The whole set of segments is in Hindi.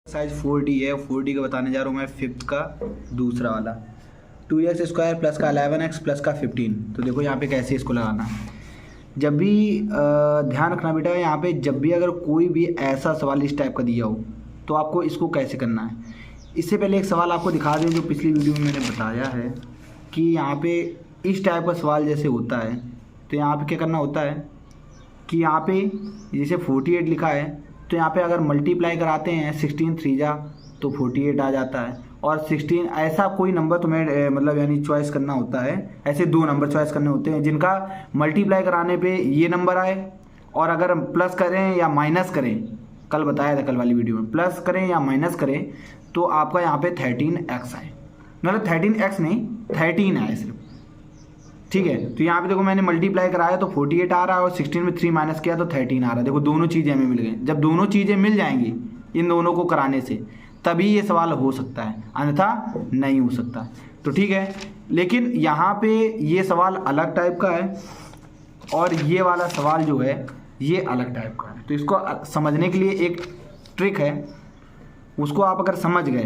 साइज 4D है। 4D का बताने जा रहा हूँ मैं फिफ्थ का दूसरा वाला 2x² प्लस का 11x प्लस का 15। तो देखो यहाँ पे कैसे इसको लगाना है। जब भी ध्यान रखना बेटा, यहाँ पे जब भी अगर कोई भी ऐसा सवाल इस टाइप का दिया हो तो आपको इसको कैसे करना है। इससे पहले एक सवाल आपको दिखा दें जो पिछली वीडियो में मैंने बताया है कि यहाँ पे इस टाइप का सवाल जैसे होता है तो यहाँ पे क्या करना होता है कि यहाँ पे जैसे 48 लिखा है तो यहाँ पे अगर मल्टीप्लाई कराते हैं 16 3 जा तो 48 आ जाता है। और 16 ऐसा कोई नंबर तुम्हें मतलब यानी चॉइस करना होता है। ऐसे दो नंबर चॉइस करने होते हैं जिनका मल्टीप्लाई कराने पे ये नंबर आए, और अगर प्लस करें या माइनस करें, कल बताया था कल वाली वीडियो में, प्लस करें या माइनस करें तो आपका यहाँ पे 13x आए। मतलब 13x नहीं 13 आए सिर्फ, ठीक है। तो यहाँ पे देखो मैंने मल्टीप्लाई कराया तो 48 आ रहा है और 16 में 3 माइनस किया तो 13 आ रहा है। देखो दोनों चीज़ें हमें मिल गई। जब दोनों चीज़ें मिल जाएंगी इन दोनों को कराने से तभी ये सवाल हो सकता है, अन्यथा नहीं हो सकता। तो ठीक है, लेकिन यहाँ पे ये सवाल अलग टाइप का है और ये वाला सवाल जो है ये अलग टाइप का है। तो इसको समझने के लिए एक ट्रिक है, उसको आप अगर समझ गए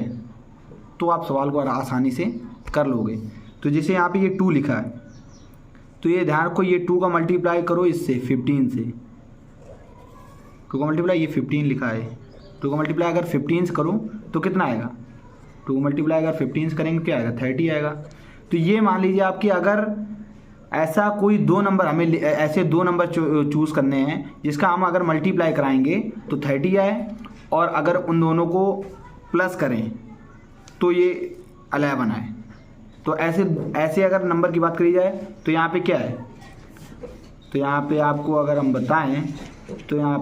तो आप सवाल को आसानी से कर लोगे। तो जैसे यहाँ पे ये 2 लिखा है तो ये ध्यान रखो, ये 2 का मल्टीप्लाई करो इससे 15 से। 2 का मल्टीप्लाई ये 15 लिखा है, 2 का मल्टीप्लाई अगर 15 से करो तो कितना आएगा, 2 का मल्टीप्लाई अगर 15 से करेंगे क्या आएगा, 30 आएगा। तो ये मान लीजिए आपकी अगर ऐसा कोई दो नंबर, हमें ऐसे दो नंबर चूज़ करने हैं जिसका हम अगर मल्टीप्लाई कराएंगे तो 30 आए, और अगर उन दोनों को प्लस करें तो ये 11 आए। तो ऐसे अगर नंबर की बात करी जाए तो यहाँ पे क्या है, तो यहाँ पे आपको अगर हम बताएं तो यहाँ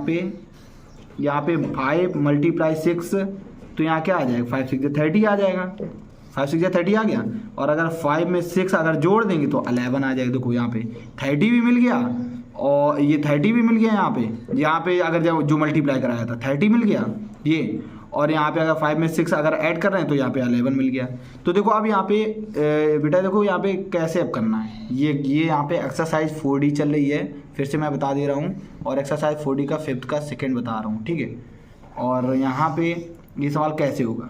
पे 5 मल्टीप्लाई 6 तो यहाँ क्या आ जाएगा, 5 6 30 आ जाएगा। 5 6 30 आ गया, और अगर 5 में 6 अगर जोड़ देंगे तो 11 आ जाएगा। देखो यहाँ पे 30 भी मिल गया और ये 30 भी मिल गया। यहाँ पे अगर जो मल्टीप्लाई कराया था 30 मिल गया ये, और यहाँ पे अगर 5 में 6 अगर ऐड कर रहे हैं तो यहाँ पे 11 मिल गया। तो देखो अब यहाँ पे बेटा देखो यहाँ पे कैसे अब करना है। ये यहाँ पे एक्सरसाइज 4D चल रही है, फिर से मैं बता दे रहा हूँ, और एक्सरसाइज 4D का 5th का 2nd बता रहा हूँ, ठीक है। और यहाँ पे ये सवाल कैसे होगा,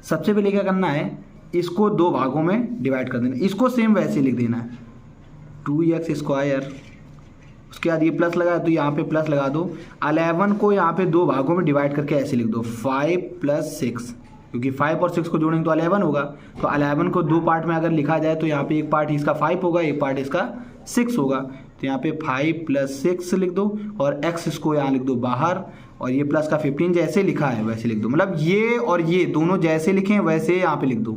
सबसे पहले क्या करना है, इसको 2 भागों में डिवाइड कर देना। इसको सेम वैसे लिख देना है 2x², उसके बाद ये प्लस लगा तो यहाँ पे प्लस लगा दो। 11 को यहाँ पे 2 भागों में डिवाइड करके ऐसे लिख दो 5 + 6, क्योंकि 5 और 6 को जोड़ेंगे तो 11 होगा। तो 11 को 2 पार्ट में अगर लिखा जाए तो यहाँ पे एक पार्ट इसका 5 होगा, एक पार्ट इसका 6 होगा। तो यहाँ पे 5 + 6 लिख दो, और x इसको यहाँ लिख दो बाहर, और ये प्लस का 15 जैसे लिखा है वैसे लिख दो। मतलब ये और ये दोनों जैसे लिखें वैसे यहाँ पे लिख दो,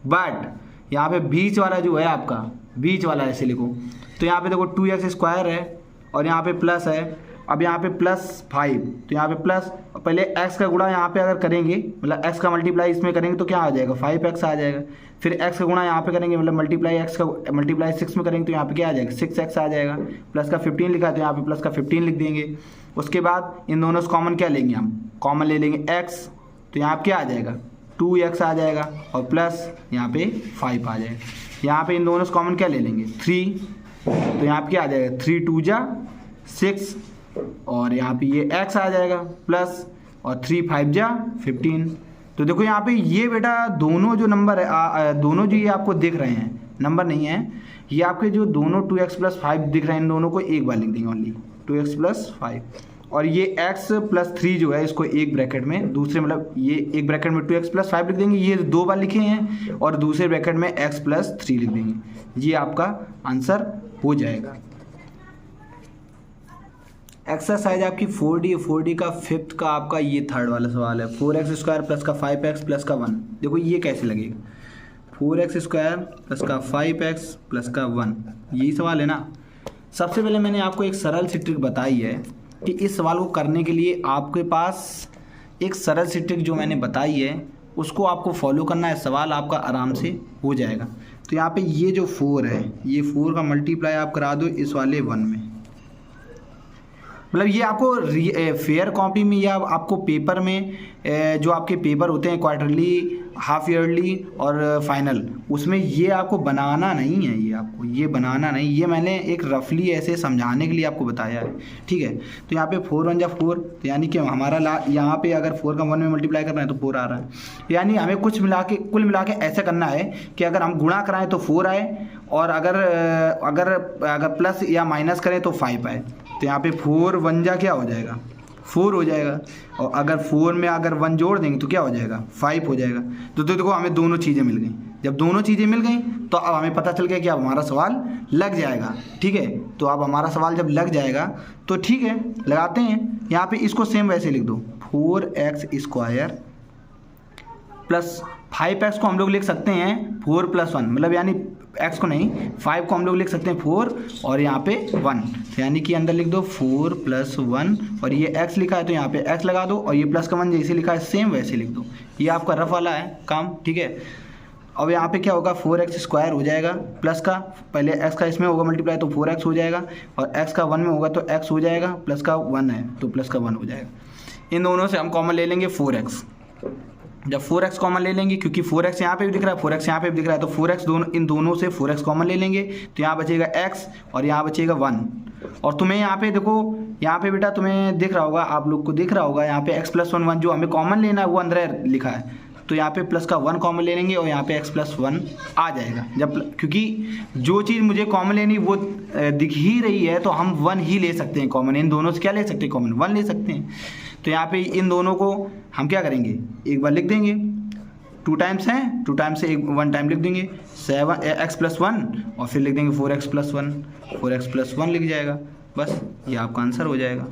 बट यहाँ पे बीच वाला जो है आपका, बीच वाला ऐसे लिखो। तो यहाँ पे देखो 2x² है और यहाँ पे प्लस है। अब यहाँ पे +5 तो यहाँ पे प्लस, पहले x का गुणा यहाँ पे अगर करेंगे, मतलब x का मल्टीप्लाई इसमें करेंगे तो क्या आ जाएगा, 5x आ जाएगा। फिर x का गुणा यहाँ पे करेंगे, मतलब मल्टीप्लाई x का मल्टीप्लाई 6 में करेंगे तो यहाँ पे क्या आ जाएगा, 6x आ जाएगा। प्लस का 15 लिखा है तो यहाँ पे प्लस का 15 लिख देंगे। उसके बाद इन दोनों से कॉमन क्या लेंगे, हम कॉमन ले लेंगे x, तो यहाँ पे क्या आ जाएगा 2x आ जाएगा, और प्लस यहाँ पे 5 आ जाएगा। यहाँ पे इन दोनों से कॉमन क्या ले लेंगे 3, तो यहाँ पे क्या आ जाएगा 3 2 जा 6, और यहाँ पे ये x आ जाएगा प्लस, और 3 5 जा 15। तो देखो यहाँ पे ये बेटा दोनों जो नंबर है दोनों जो ये आपको दिख रहे हैं, नंबर नहीं है ये, आपके जो दोनों 2x + 5 दिख रहे हैं इन दोनों को एक बार लिख देंगे ओनली 2x + 5, और ये x + 3 जो है इसको एक ब्रैकेट में दूसरे, मतलब ये एक ब्रैकेट में 2x + 5 लिख देंगे, ये 2 बार लिखे हैं, और दूसरे ब्रैकेट में x + 3 लिख देंगे। ये आपका आंसर हो जाएगा। एक्सरसाइज आपकी 4D का 5th का आपका ये 3rd वाला सवाल है, 4x² प्लस का 5x प्लस का 1। देखो ये कैसे लगेगा, 4x² प्लस का 5x प्लस का 1, यही सवाल है ना। सबसे पहले मैंने आपको एक सरल सी ट्रिक बताई है कि इस सवाल को करने के लिए आपके पास एक सरल सी ट्रिक जो मैंने बताई है उसको आपको फॉलो करना है, सवाल आपका आराम से हो जाएगा। तो यहाँ पे ये जो 4 है, ये 4 का मल्टीप्लाई आप करा दो इस वाले 1 में, मतलब ये आपको फेयर कॉपी में या आपको पेपर में जो आपके पेपर होते हैं क्वार्टरली, हाफ ईयरली और फाइनल, उसमें ये आपको बनाना नहीं है, ये आपको ये बनाना नहीं, ये मैंने एक रफली ऐसे समझाने के लिए आपको बताया है, ठीक है। तो यहाँ पे 4 1 जा 4, तो यानी कि हमारा यहाँ पे अगर 4 का 1 में मल्टीप्लाई करना है तो 4 आ रहा है, यानी हमें कुल मिला के ऐसा करना है कि अगर हम गुणा कराएं तो 4 आए, और अगर प्लस या माइनस करें तो 5 आए। तो यहाँ पे 4 1 जा क्या हो जाएगा, 4 हो जाएगा, और अगर 4 में अगर 1 जोड़ देंगे तो क्या हो जाएगा, 5 हो जाएगा। तो देखो हमें दोनों चीज़ें मिल गई। जब दोनों चीज़ें मिल गई तो अब हमें पता चल गया कि अब हमारा सवाल लग जाएगा, ठीक है। तो अब हमारा सवाल जब लग जाएगा तो ठीक है, लगाते हैं। यहाँ पे इसको सेम वैसे लिख दो, 4x² प्लस 5x को हम लोग लिख सकते हैं 4 + 1, मतलब यानी x को नहीं 5 को हम लोग लिख सकते हैं 4 और यहाँ पे 1, यानी कि अंदर लिख दो 4 + 1, और ये x लिखा है तो यहाँ पे x लगा दो, और ये प्लस का 1 जैसे लिखा है सेम वैसे लिख दो। ये आपका रफ वाला है काम, ठीक है। अब यहाँ पे क्या होगा, 4x² हो जाएगा, प्लस का पहले x का इसमें होगा मल्टीप्लाई तो 4x हो जाएगा, और x का 1 में होगा तो x हो जाएगा, प्लस का 1 है तो प्लस का 1 हो जाएगा। इन दोनों से हम कॉमन ले लेंगे 4x। जब 4x कॉमन ले लेंगे, क्योंकि 4x यहाँ पे भी दिख रहा है, 4x यहाँ पे भी दिख रहा है, तो 4x इन दोनों से 4x कॉमन ले लेंगे, तो यहाँ बचेगा x और यहाँ बचेगा 1। और तुम्हें यहाँ पे देखो, यहाँ पे बेटा तुम्हें दिख रहा होगा, आप लोग को दिख रहा होगा यहाँ पे x + 1 1 जो हमें कॉमन लेना है वो अंदर लिखा है, तो यहाँ पे प्लस का 1 कॉमन ले लेंगे और यहाँ पे x + 1 आ जाएगा। जब क्योंकि जो चीज़ मुझे कॉमन लेनी वो दिख ही रही है तो हम 1 ही ले सकते हैं कॉमन, इन दोनों से क्या ले सकते हैं कॉमन, 1 ले सकते हैं। तो यहाँ पे इन दोनों को हम क्या करेंगे, एक बार लिख देंगे, 2 टाइम्स हैं, 2 टाइम्स से 1 टाइम लिख देंगे, 7x + 1 और फिर लिख देंगे 4x + 1, 4x + 1 लिख जाएगा, बस ये आपका आंसर हो जाएगा।